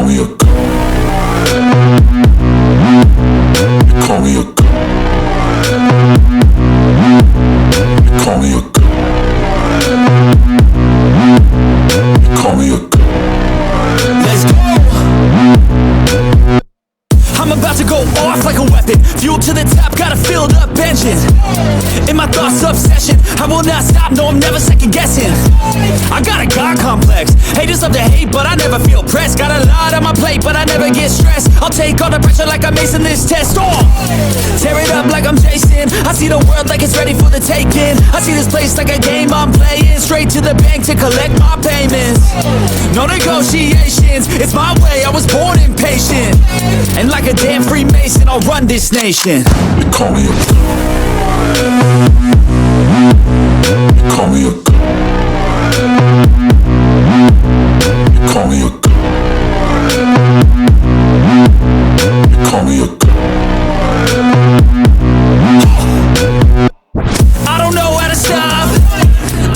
call me a god. You call me a god. You call me a god. You call me a god. Let's go! I'm about to go off like a weapon. Fuel to the top, got a filled up engine. In my thoughts, obsession. I will not stop, no, I'm never second guessing. I got a God complex. Haters love to hate, but I never feel pressed. Got a lot on my plate, but I never get stressed. I'll take all the pressure like I'm acing this test. Oh! Tear it up like I'm Jason. I see the world like it's ready for the taking. I see this place like a game I'm playing. Straight to the bank to collect my payments. No negotiations, it's my way, I was born impatient. And like a damn Freemason, I'll run this nation. You call me a god. You call me a god. You call me a god. You call me a god. I don't know how to stop.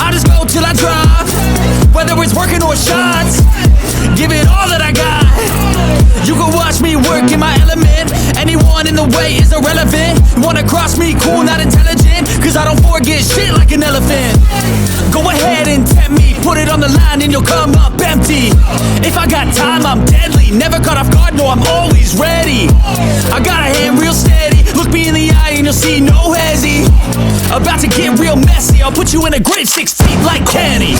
I just go till I drop. Whether it's working or shots, give it all that I got. You can watch me work in my element. Anyone in the way is irrelevant. You wanna cross me, cool, not intelligent. Cause I don't forget shit like an elephant. Go ahead and tempt me, put it on the line and you'll come up empty. If I got time, I'm deadly. Never caught off guard, no, I'm always ready. I got a hand real steady. Look me in the eye and you'll see no hezzy. About to get real messy, I'll put you in a grave 6 feet like Kenny.